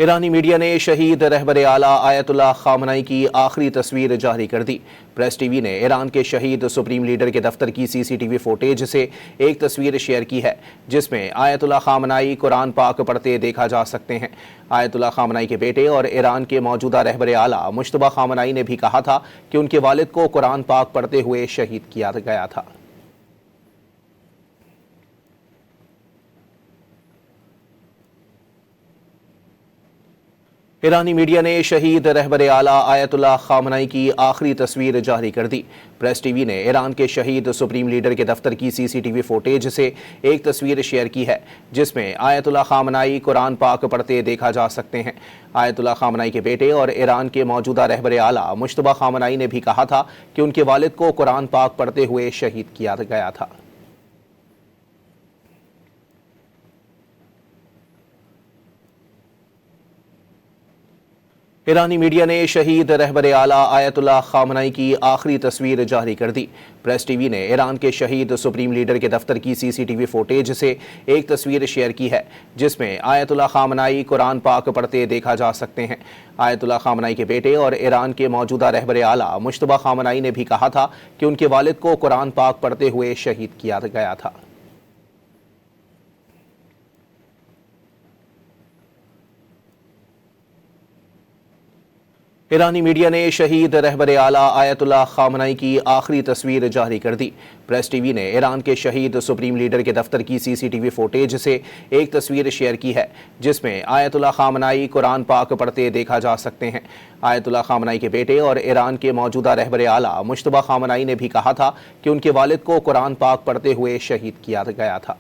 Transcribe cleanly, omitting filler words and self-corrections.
ایرانی میڈیا نے شہید رہبر اعلیٰ آیت اللہ خامنائی کی آخری تصویر جاری کر دی۔ پریس ٹی وی نے ایران کے شہید سپریم لیڈر کے دفتر کی سی ٹی وی فوٹیج سے ایک تصویر شیئر کی ہے جس میں آیت اللہ خامنائی قرآن پاک پڑھتے دیکھا جا سکتے ہیں۔ آیت اللہ خامنائی کے بیٹے اور ایران کے موجودہ رہبر اعلیٰ مجتبیٰ خامنائی نے بھی کہا تھا کہ ان کے والد کو قرآن پاک پڑھتے ہوئے شہید کیا گیا تھا۔ ایرانی میڈیا نے شہید رہبر اعلیٰ آیت اللہ خامنائی کی آخری تصویر جاری کر دی۔ پریس ٹی وی نے ایران کے شہید سپریم لیڈر کے دفتر کی سی ٹی وی فوٹیج سے ایک تصویر شیئر کی ہے جس میں آیت اللہ خامنائی قرآن پاک پڑھتے دیکھا جا سکتے ہیں۔ آیت اللہ خامنائی کے بیٹے اور ایران کے موجودہ رہبر اعلیٰ مجتبیٰ خامنائی نے بھی کہا تھا کہ ان کے والد کو قرآن پاک پڑھتے ہوئے شہید کیا گیا تھا۔ ایرانی میڈیا نے شہید رہبر اعلیٰ آیت اللہ خامنائی کی آخری تصویر جاری کر دی۔ پریس ٹی وی نے ایران کے شہید سپریم لیڈر کے دفتر کی سی ٹی وی فوٹیج سے ایک تصویر شیئر کی ہے جس میں آیت اللہ خامنائی قرآن پاک پڑھتے دیکھا جا سکتے ہیں۔ آیت اللہ خامنائی کے بیٹے اور ایران کے موجودہ رہبر اعلیٰ مجتبیٰ خامنائی نے بھی کہا تھا کہ ان کے والد کو قرآن پاک پڑھتے ہوئے شہید کیا گیا تھا۔ ایرانی میڈیا نے شہید رہبر اعلیٰ آیت اللہ خامنائی کی آخری تصویر جاری کر دی۔ پریس ٹی وی نے ایران کے شہید سپریم لیڈر کے دفتر کی سی ٹی وی فوٹیج سے ایک تصویر شیئر کی ہے جس میں آیت اللہ خامنائی قرآن پاک پڑھتے دیکھا جا سکتے ہیں۔ آیت اللہ خامنائی کے بیٹے اور ایران کے موجودہ رہبر اعلیٰ مجتبیٰ خامنائی نے بھی کہا تھا کہ ان کے والد کو قرآن پاک پڑھتے ہوئے شہید کیا گیا تھا۔